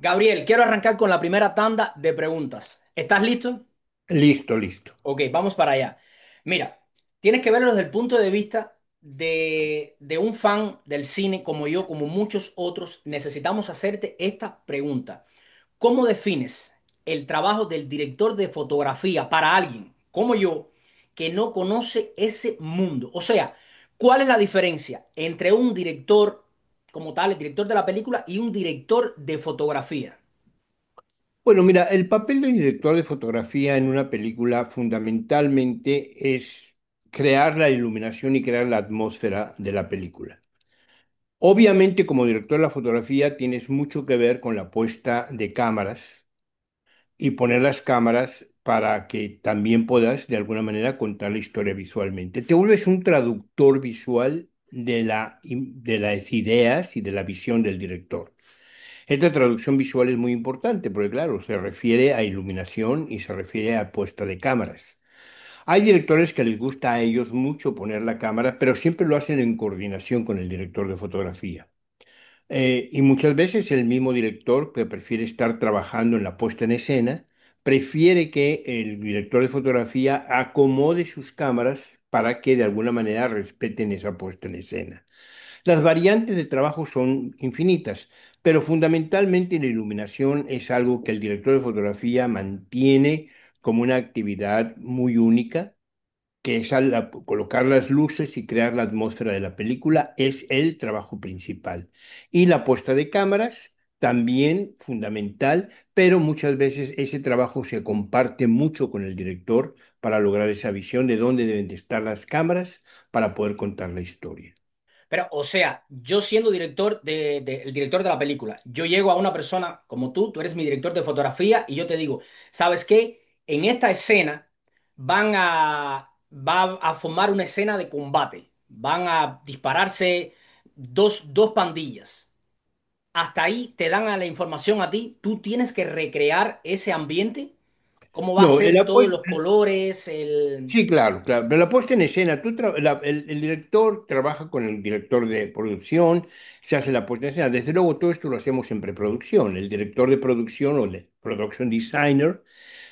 Gabriel, quiero arrancar con la primera tanda de preguntas. ¿Estás listo? Listo, listo. Ok, vamos para allá. Mira, tienes que verlo desde el punto de vista de un fan del cine como yo, como muchos otros. Necesitamos hacerte esta pregunta. ¿Cómo defines el trabajo del director de fotografía para alguien como yo que no conoce ese mundo? O sea, ¿cuál es la diferencia entre un director como tal, el director de la película, y un director de fotografía? Bueno, mira, el papel del director de fotografía en una película fundamentalmente es crear la iluminación y crear la atmósfera de la película. Obviamente, como director de la fotografía, tienes mucho que ver con la puesta de cámaras y poner las cámaras para que también puedas, de alguna manera, contar la historia visualmente. Te vuelves un traductor visual de las ideas y de la visión del director. Esta traducción visual es muy importante porque, claro, se refiere a iluminación y se refiere a puesta de cámaras. Hay directores que les gusta a ellos mucho poner la cámara, pero siempre lo hacen en coordinación con el director de fotografía. Y muchas veces el mismo director que prefiere estar trabajando en la puesta en escena, prefiere que el director de fotografía acomode sus cámaras para que de alguna manera respeten esa puesta en escena. Las variantes de trabajo son infinitas, pero fundamentalmente la iluminación es algo que el director de fotografía mantiene como una actividad muy única, que es colocar las luces y crear la atmósfera de la película, es el trabajo principal. Y la puesta de cámaras, también fundamental, pero muchas veces ese trabajo se comparte mucho con el director para lograr esa visión de dónde deben de estar las cámaras para poder contar la historia. Pero, o sea, yo siendo director el director de la película, yo llego a una persona como tú eres mi director de fotografía y yo te digo, ¿sabes qué? En esta escena va a formar una escena de combate. Van a dispararse dos pandillas. Hasta ahí te dan a la información a ti. Tú tienes que recrear ese ambiente. ¿Cómo va a No, ser todos los colores? El... sí, claro, claro. Pero la puesta en escena, el director trabaja con el director de producción, se hace la puesta en escena. Desde luego, todo esto lo hacemos en preproducción. El director de producción o el production designer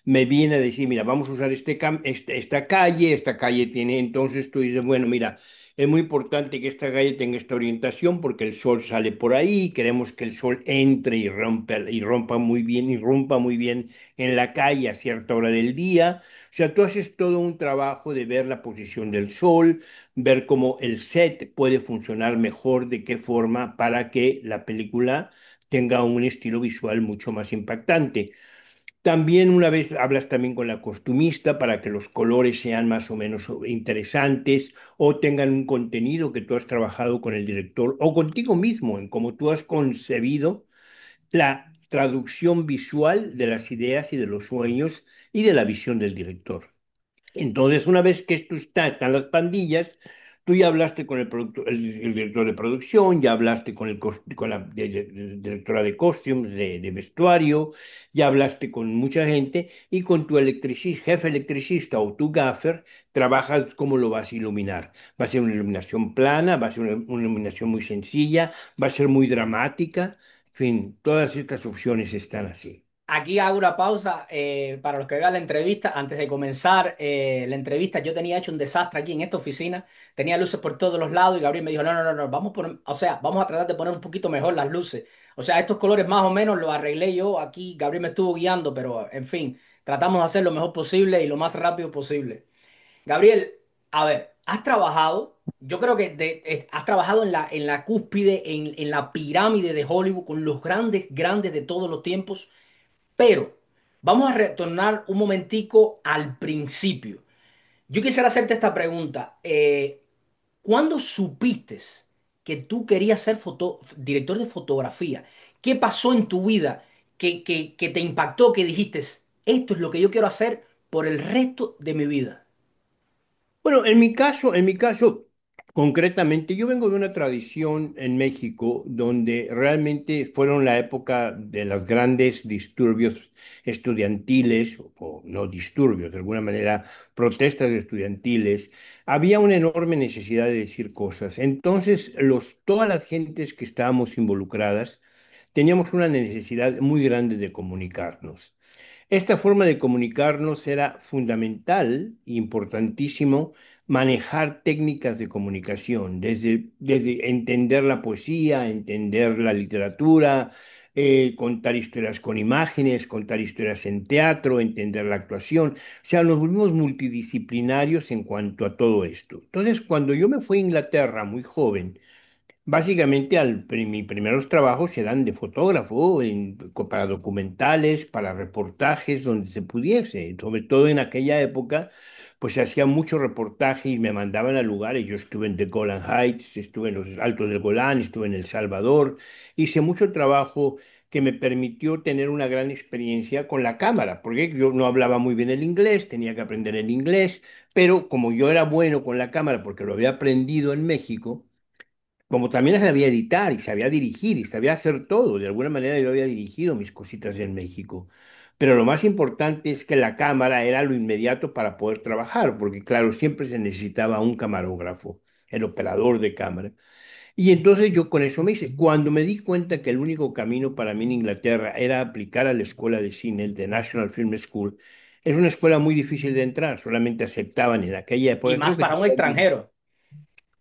me viene a decir, mira, vamos a usar esta calle tiene, entonces tú dices, bueno, mira, es muy importante que esta calle tenga esta orientación porque el sol sale por ahí, queremos que el sol entre y rompa muy bien, irrumpa muy bien en la calle a cierta hora del día. O sea, tú haces todo un trabajo de ver la posición del sol, ver cómo el set puede funcionar mejor, de qué forma, para que la película tenga un estilo visual mucho más impactante. También una vez hablas también con la costumista para que los colores sean más o menos interesantes o tengan un contenido que tú has trabajado con el director o contigo mismo en cómo tú has concebido la traducción visual de las ideas y de los sueños y de la visión del director. Entonces, una vez que esto está, están las pandillas, tú ya hablaste con el director de producción, ya hablaste con, con la directora de costumes, de vestuario, ya hablaste con mucha gente y con tu jefe electricista o tu gaffer, trabajas cómo lo vas a iluminar. Va a ser una iluminación plana, va a ser una iluminación muy sencilla, va a ser muy dramática, en fin, todas estas opciones están así. Aquí hago una pausa para los que vean la entrevista. Antes de comenzar la entrevista, yo tenía hecho un desastre aquí en esta oficina. Tenía luces por todos los lados y Gabriel me dijo, no, no, no, no, vamos, o sea, vamos a tratar de poner un poquito mejor las luces. O sea, estos colores más o menos los arreglé yo aquí. Gabriel me estuvo guiando, pero en fin, tratamos de hacer lo mejor posible y lo más rápido posible. Gabriel, a ver, has trabajado, yo creo que has trabajado en la cúspide, en la pirámide de Hollywood con los grandes, grandes de todos los tiempos. Pero vamos a retornar un momentico al principio. Yo quisiera hacerte esta pregunta. ¿Cuándo supiste que tú querías ser director de fotografía? ¿Qué pasó en tu vida que te impactó, que dijiste, esto es lo que yo quiero hacer por el resto de mi vida? Bueno, en mi caso, concretamente, yo vengo de una tradición en México donde realmente fueron la época de los grandes disturbios estudiantiles, o no disturbios, de alguna manera, protestas estudiantiles. Había una enorme necesidad de decir cosas. Entonces, todas las gentes que estábamos involucradas, teníamos una necesidad muy grande de comunicarnos. Esta forma de comunicarnos era fundamental e importantísimo manejar técnicas de comunicación, desde entender la poesía, entender la literatura, contar historias con imágenes, contar historias en teatro, entender la actuación. O sea, nos volvimos multidisciplinarios en cuanto a todo esto. Entonces, cuando yo me fui a Inglaterra muy joven, básicamente, mis primeros trabajos eran de fotógrafo, para documentales, para reportajes, donde se pudiese. Sobre todo en aquella época, pues se hacía mucho reportaje y me mandaban a lugares. Yo estuve en The Golan Heights, estuve en los Altos del Golán, estuve en El Salvador. Hice mucho trabajo que me permitió tener una gran experiencia con la cámara, porque yo no hablaba muy bien el inglés, tenía que aprender el inglés, pero como yo era bueno con la cámara, porque lo había aprendido en México, como también sabía editar y sabía dirigir y sabía hacer todo, de alguna manera yo había dirigido mis cositas en México. Pero lo más importante es que la cámara era lo inmediato para poder trabajar, porque claro, siempre se necesitaba un camarógrafo, el operador de cámara. Y entonces yo con eso me hice. Cuando me di cuenta que el único camino para mí en Inglaterra era aplicar a la escuela de cine, el de National Film School, es una escuela muy difícil de entrar, solamente aceptaban en aquella Y época, creo más que para un todavía extranjero.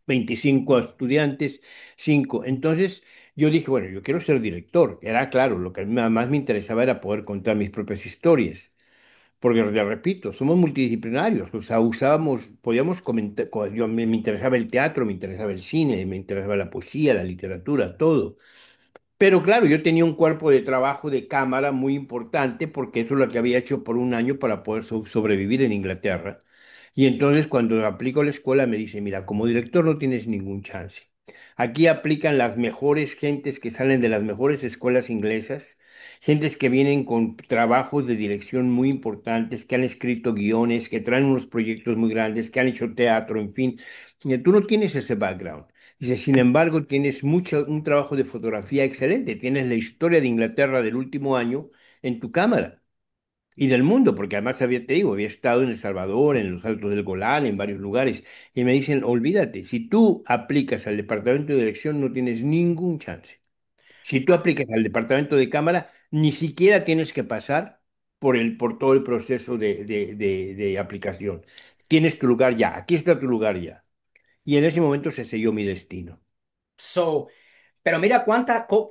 25 estudiantes, 5. Entonces yo dije, bueno, yo quiero ser director. Era claro, lo que a mí más me interesaba era poder contar mis propias historias. Porque, le repito, somos multidisciplinarios, o sea, podíamos comentar, me interesaba el teatro, me interesaba el cine, me interesaba la poesía, la literatura, todo. Pero claro, yo tenía un cuerpo de trabajo de cámara muy importante porque eso es lo que había hecho por un año para poder sobrevivir en Inglaterra. Y entonces cuando aplico a la escuela me dice, mira, como director no tienes ningún chance. Aquí aplican las mejores gentes que salen de las mejores escuelas inglesas, gentes que vienen con trabajos de dirección muy importantes, que han escrito guiones, que traen unos proyectos muy grandes, que han hecho teatro, en fin. Y tú no tienes ese background. Dice, sin embargo, tienes un trabajo de fotografía excelente. Tienes la historia de Inglaterra del último año en tu cámara y del mundo, porque además te digo, había estado en El Salvador, en los Altos del Golán, en varios lugares. Y me dicen, olvídate, si tú aplicas al departamento de dirección no tienes ningún chance. Si tú Ah, aplicas al departamento de cámara, ni siquiera tienes que pasar por todo el proceso de aplicación. Tienes tu lugar ya, aquí está tu lugar ya. Y en ese momento se selló mi destino. so, pero mira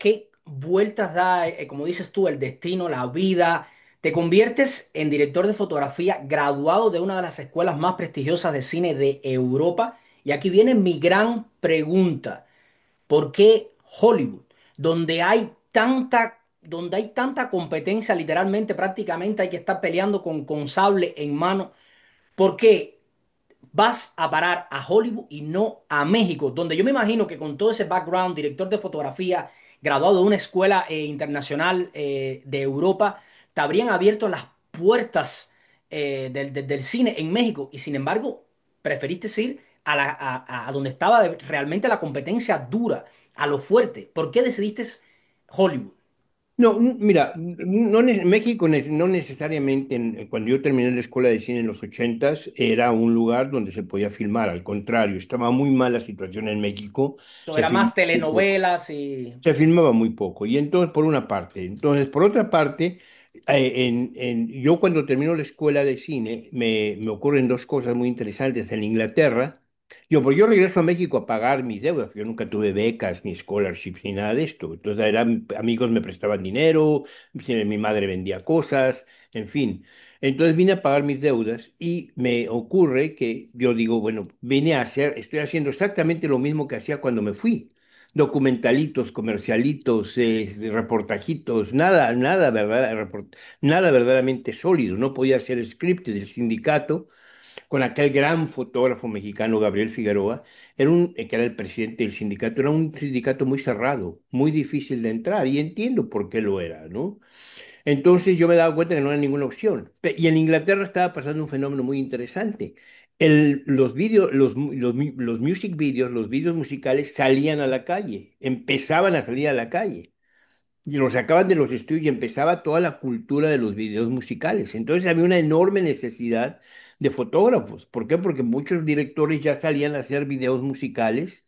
qué vueltas da, como dices tú, el destino, la vida. Te conviertes en director de fotografía graduado de una de las escuelas más prestigiosas de cine de Europa. Y aquí viene mi gran pregunta. ¿Por qué Hollywood? Donde hay tanta competencia, literalmente, prácticamente hay que estar peleando con sable en mano. ¿Por qué vas a parar a Hollywood y no a México? Donde yo me imagino que con todo ese background, director de fotografía, graduado de una escuela internacional de Europa, te habrían abierto las puertas del cine en México. Y sin embargo, preferiste ir a donde estaba realmente la competencia dura, a lo fuerte. ¿Por qué decidiste Hollywood? No, mira, México no necesariamente, cuando yo terminé la escuela de cine en los ochentas, era un lugar donde se podía filmar. Al contrario, estaba muy mala situación en México, So, se era más filmaba muy poco. telenovelas y... Se filmaba muy poco. Y entonces, por una parte. Entonces, por otra parte, yo cuando termino la escuela de cine, me ocurren dos cosas muy interesantes. En Inglaterra, pues yo regreso a México a pagar mis deudas. Yo nunca tuve becas, ni scholarships, ni nada de esto. Entonces, amigos me prestaban dinero, mi madre vendía cosas, en fin. Entonces vine a pagar mis deudas y me ocurre que yo digo, bueno, estoy haciendo exactamente lo mismo que hacía cuando me fui, documentalitos, comercialitos, reportajitos, nada verdaderamente sólido. No podía ser script del sindicato con aquel gran fotógrafo mexicano Gabriel Figueroa, que era el presidente del sindicato. Era un sindicato muy cerrado, muy difícil de entrar y entiendo por qué lo era, ¿no? Entonces yo me daba cuenta que no era ninguna opción. Y en Inglaterra estaba pasando un fenómeno muy interesante. Los vídeos, los music videos, los vídeos musicales salían a la calle, empezaban a salir a la calle. Y los sacaban de los estudios y empezaba toda la cultura de los videos musicales. Entonces había una enorme necesidad de fotógrafos. ¿Por qué? Porque muchos directores ya salían a hacer videos musicales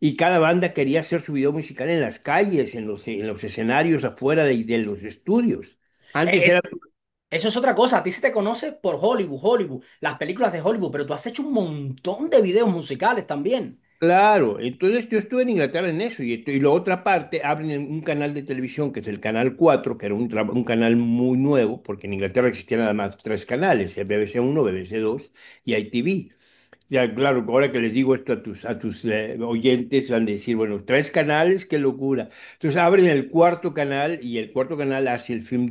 y cada banda quería hacer su video musical en las calles, en los escenarios afuera de los estudios. Antes era. Es, eso es otra cosa. A ti se te conoce por Hollywood, las películas de Hollywood, pero tú has hecho un montón de videos musicales también. Claro, entonces yo estuve en Inglaterra en eso y la otra parte abren un canal de televisión que es el Canal 4, que era un canal muy nuevo, porque en Inglaterra existían nada más tres canales, el BBC 1, BBC 2 y ITV. Ya, claro, ahora que les digo esto a tus oyentes, van a decir, bueno, tres canales, qué locura. Entonces abren el cuarto canal y el cuarto canal hace el film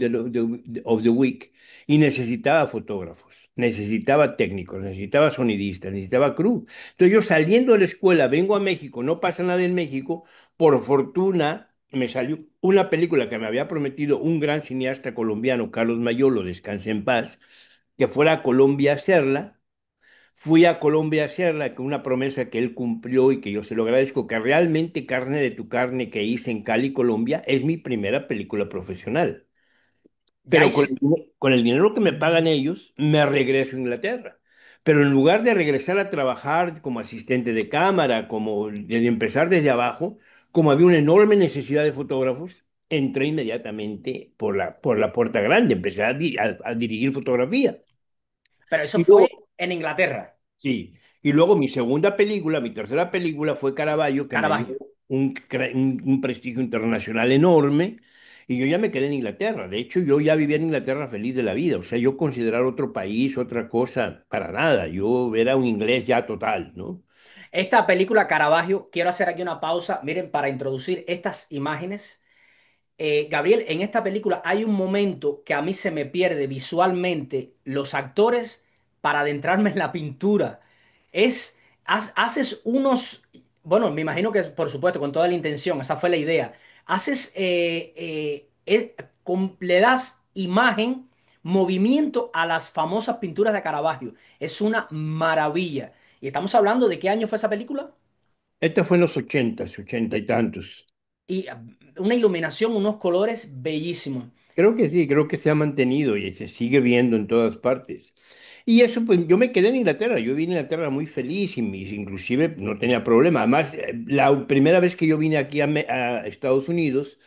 of the week y necesitaba fotógrafos, necesitaba técnicos, necesitaba sonidistas, necesitaba crew. Entonces yo saliendo de la escuela, vengo a México, no pasa nada en México, por fortuna me salió una película que me había prometido un gran cineasta colombiano, Carlos Mayolo, descanse en paz, que fuera a Colombia a hacerla. Fui a Colombia a hacerla con una promesa que él cumplió y que yo se lo agradezco, que realmente Carne de tu carne que hice en Cali, Colombia, es mi primera película profesional. Ya Pero hice. con el dinero que me pagan ellos, me regreso a Inglaterra. Pero en lugar de regresar a trabajar como asistente de cámara, como de empezar desde abajo, como había una enorme necesidad de fotógrafos, entré inmediatamente por la puerta grande, empecé a dirigir fotografía. Pero eso Y fue luego en Inglaterra, Sí, y luego mi segunda película, mi tercera película fue Caravaggio, que me dio Caravaggio. un prestigio internacional enorme, y yo ya me quedé en Inglaterra. De hecho, yo ya vivía en Inglaterra feliz de la vida. O sea, yo considerar otro país, otra cosa, para nada. Yo era un inglés ya total, ¿no? Esta película Caravaggio, quiero hacer aquí una pausa, miren, para introducir estas imágenes. Gabriel, en esta película hay un momento que a mí se me pierde visualmente los actores para adentrarme en la pintura. Es, haces unos, bueno, me imagino que por supuesto con toda la intención, esa fue la idea. Haces, le das imagen, movimiento a las famosas pinturas de Caravaggio. Es una maravilla. ¿Y estamos hablando de qué año fue esa película? Esta fue en los ochentas, ochenta y tantos. Y una iluminación, unos colores bellísimos. Creo que sí, creo que se ha mantenido y se sigue viendo en todas partes. Y eso, pues yo me quedé en Inglaterra, yo vine a Inglaterra muy feliz y inclusive no tenía problema. Además, la primera vez que yo vine aquí a Estados Unidos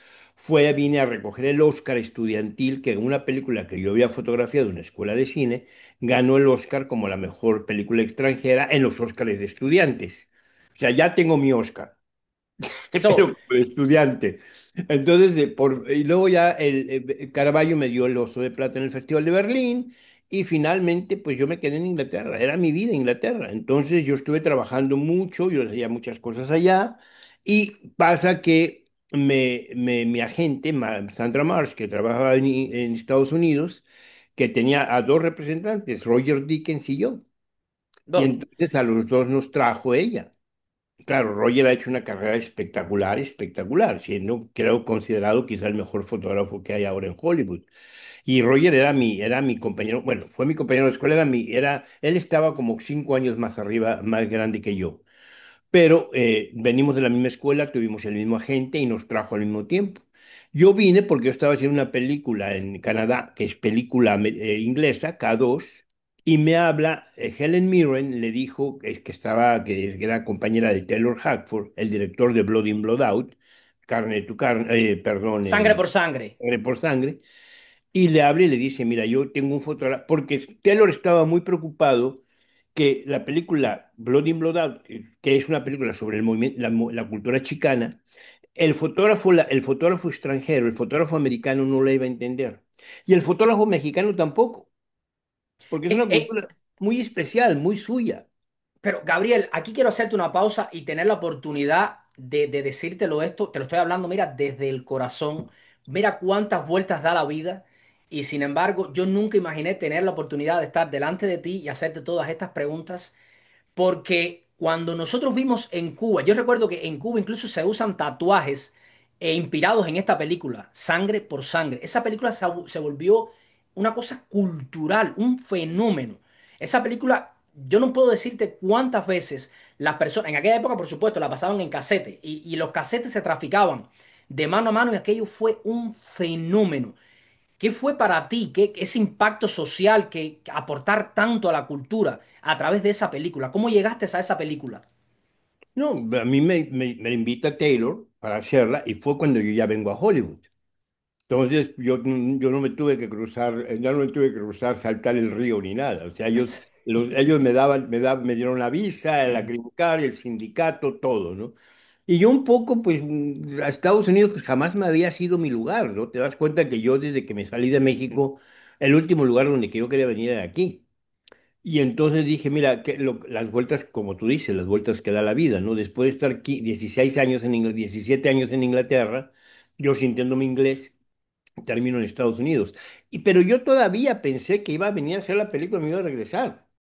vine a recoger el Oscar estudiantil, que en una película que yo había fotografiado en una escuela de cine, ganó el Oscar como la mejor película extranjera en los Oscars de estudiantes. O sea, ya tengo mi Oscar. So, Pero como estudiante. Entonces, y luego ya Caravaggio me dio el Oso de Plata en el Festival de Berlín y finalmente pues yo me quedé en Inglaterra, era mi vida Inglaterra. Entonces yo estuve trabajando mucho, yo hacía muchas cosas allá y pasa que mi agente, Sandra Marsh, que trabajaba en Estados Unidos, que tenía a dos representantes, Roger Dickens y yo. Y bueno, entonces a los dos nos trajo ella. Claro, Roger ha hecho una carrera espectacular, espectacular, siendo, creo, considerado quizá el mejor fotógrafo que hay ahora en Hollywood. Y Roger era mi compañero, bueno, fue mi compañero de escuela, él estaba como 5 años más arriba, más grande que yo. Pero venimos de la misma escuela, tuvimos el mismo agente y nos trajo al mismo tiempo. Yo vine porque yo estaba haciendo una película en Canadá, que es película inglesa, K2, y me habla Helen Mirren, le dijo que era compañera de Taylor Hackford, el director de Blood In, Blood Out, Carne tu carne, perdón, sangre por sangre. Sangre por sangre, y le habla y le dice, mira, yo tengo un fotógrafo, porque Taylor estaba muy preocupado que la película Blood In, Blood Out, que es una película sobre el movimiento, la cultura chicana, el fotógrafo extranjero, el fotógrafo americano no la iba a entender. Y el fotógrafo mexicano tampoco, porque es Eh, una eh, cultura muy especial, muy suya. pero Gabriel, aquí quiero hacerte una pausa y tener la oportunidad de decírtelo esto. Te lo estoy hablando, mira, desde el corazón. Mira cuántas vueltas da la vida. Y sin embargo, yo nunca imaginé tener la oportunidad de estar delante de ti y hacerte todas estas preguntas. Porque cuando nosotros vimos en Cuba, yo recuerdo que en Cuba incluso se usan tatuajes inspirados en esta película, Sangre por Sangre. Esa película se volvió una cosa cultural, un fenómeno. Esa película, yo no puedo decirte cuántas veces las personas, en aquella época por supuesto, la pasaban en casete y los casetes se traficaban de mano a mano y aquello fue un fenómeno. ¿Qué fue para ti? ¿Qué, ese impacto social que aportar tanto a la cultura a través de esa película? ¿Cómo llegaste a esa película? No, a mí me invita Taylor para hacerla y fue cuando yo ya vengo a Hollywood. Entonces yo no me tuve que cruzar, ya no me tuve que cruzar, saltar el río ni nada. O sea, ellos me dieron la visa, la Mm. green card, el sindicato, todo, ¿no? Y yo un poco, pues, a Estados Unidos pues, jamás me había sido mi lugar, ¿no? Te das cuenta que yo desde que me salí de México, el último lugar donde que yo quería venir era aquí. Y entonces dije, mira, las vueltas, como tú dices, las vueltas que da la vida, ¿no? Después de estar aquí 16 años 17 años en Inglaterra, yo sintiendo mi inglés, termino en Estados Unidos. Pero yo todavía pensé que iba a venir a hacer la película y me iba a regresar.